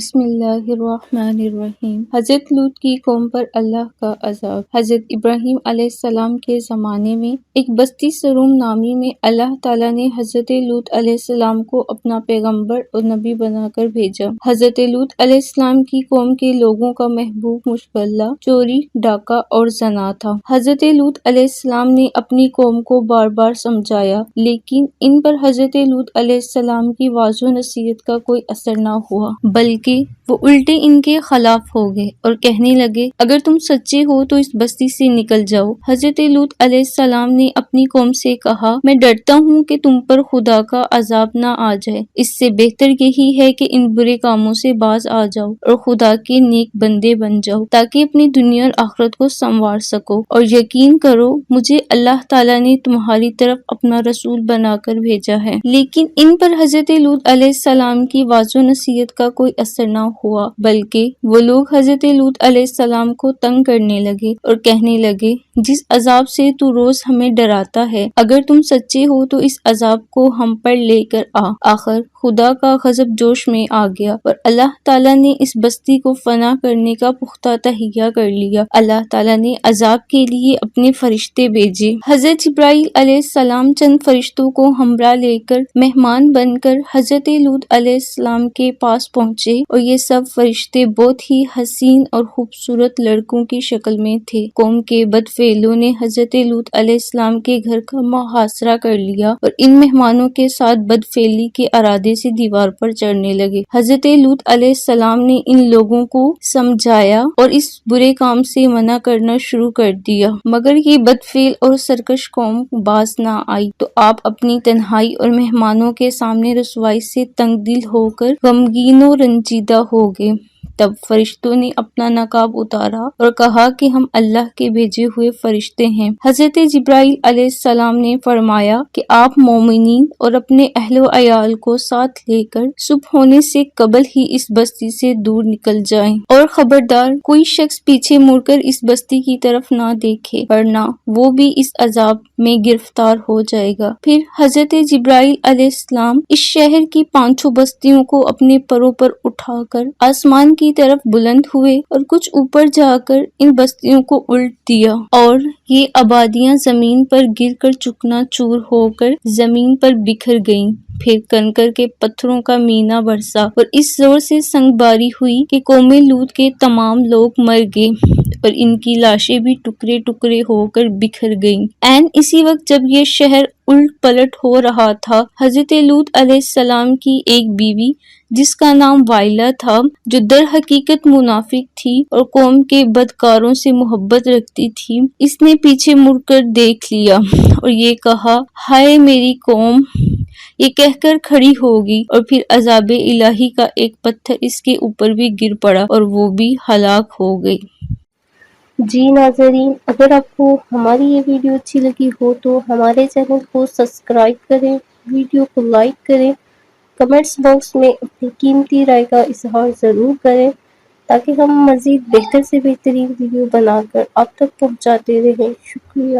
بسم اللہ الرحمن الرحیم۔ حضرت لوط کی قوم پر اللہ کا عذاب۔ حضرت ابراہیم علیہ السلام کے زمانے میں ایک بستی سروم نامی میں اللہ تعالیٰ نے حضرت لوط علیہ السلام کو اپنا پیغمبر اور نبی بنا کر بھیجا۔ حضرت لوط علیہ السلام کی قوم کے لوگوں کا محبوب مشغلہ چوری، ڈاکہ اور زنا تھا۔ حضرت لوط علیہ السلام نے اپنی قوم کو بار بار سمجھایا، لیکن ان پر حضرت لوط علیہ السلام کی واضح نصیحت کا کوئی اثر نہ ہوا، بلکہ وہ الٹے ان کے خلاف ہو گئے اور کہنے لگے، اگر تم سچے ہو تو اس بستی سے نکل جاؤ۔ حضرت لوط علیہ السلام نے اپنی قوم سے کہا، میں ڈرتا ہوں کہ تم پر خدا کا عذاب نہ آ جائے، اس سے بہتر یہی ہے کہ ان برے کاموں سے باز آ جاؤ اور خدا کے نیک بندے بن جاؤ تاکہ اپنی دنیا اور آخرت کو سنوار سکو، اور یقین کرو مجھے اللہ تعالیٰ نے تمہاری طرف اپنا رسول بنا کر بھیجا ہے۔ لیکن ان پر حضرت لوط علیہ السلام کی واضح نصیحت کا کوئی اثر نہ ہوا، بلکہ وہ لوگ حضرت لوط علیہ السلام کو تنگ کرنے لگے اور کہنے لگے، جس عذاب سے تو روز ہمیں ڈراتا ہے، اگر تم سچے ہو تو اس عذاب کو ہم پر لے کر آ۔ آخر خدا کا غضب جوش میں آ گیا اور اللہ تعالیٰ نے اس بستی کو فنا کرنے کا پختہ تہیہ کر لیا۔ اللہ تعالیٰ نے عذاب کے لیے اپنے فرشتے بھیجے۔ حضرت جبرائیل علیہ السلام چند فرشتوں کو ہمراہ لے کر مہمان بن کر حضرت لوط علیہ السلام کے پاس پہنچے، اور یہ سب فرشتے بہت ہی حسین اور خوبصورت لڑکوں کی شکل میں تھے۔ قوم کے بد فعلوں نے حضرت لوط علیہ السلام کے گھر کا محاصرہ کر لیا اور ان مہمانوں کے ساتھ بد فعلی کے ارادے سے دیوار پر چڑھنے لگے۔ حضرت لوط علیہ السلام نے ان لوگوں کو سمجھایا اور اس برے کام سے منع کرنا شروع کر دیا، مگر یہ بد فعل اور سرکش قوم باز نہ آئی، تو آپ اپنی تنہائی اور مہمانوں کے سامنے رسوائی سے تنگ دل ہو کر غمگین و رنجیدہ ہو گئے۔ تب فرشتوں نے اپنا نقاب اتارا اور کہا کہ ہم اللہ کے بھیجے ہوئے فرشتے ہیں۔ حضرت جبرائیل علیہ السلام نے فرمایا کہ آپ مومنین اور اپنے اہل و عیال کو ساتھ لے کر صبح ہونے سے قبل ہی اس بستی سے دور نکل جائیں، اور خبردار کوئی شخص پیچھے مڑ کر اس بستی کی طرف نہ دیکھے، ورنہ وہ بھی اس عذاب میں گرفتار ہو جائے گا۔ پھر حضرت جبرائیل علیہ السلام اس شہر کی 5 بستیوں کو اپنے پروں پر اٹھا کر آسمان کی طرف بلند ہوئے اور کچھ اوپر جا کر ان بستیوں کو الٹ دیا، اور یہ آبادیاں زمین پر گر کر چکنا چور ہو کر زمین پر بکھر گئیں۔ پھر کنکر کے پتھروں کا مینہ برسا اور اس زور سے سنگ باری ہوئی کہ قوم لوط کے تمام لوگ مر گئے اور ان کی لاشیں بھی ٹکڑے ٹکڑے ہو کر بکھر گئیں۔ عین اسی وقت جب یہ شہر الٹ پلٹ ہو رہا تھا، حضرت لوط علیہ السلام کی ایک بیوی جس کا نام وائلہ تھا، جو در حقیقت منافق تھی اور قوم کے بدکاروں سے محبت رکھتی تھی، اس نے پیچھے مڑ کر دیکھ لیا اور یہ کہا، ہائے میری قوم، یہ کہہ کر کھڑی ہوگی، اور پھر عذاب الہی کا ایک پتھر اس کے اوپر بھی گر پڑا اور وہ بھی ہلاک ہو گئی۔ جی ناظرین، اگر آپ کو ہماری یہ ویڈیو اچھی لگی ہو تو ہمارے چینل کو سبسکرائب کریں، ویڈیو کو لائک کریں، کمنٹس باکس میں اپنی قیمتی رائے کا اظہار ضرور کریں تاکہ ہم مزید بہتر سے بہترین ویڈیو بنا کر آپ تک پہنچاتے رہیں۔ شکریہ۔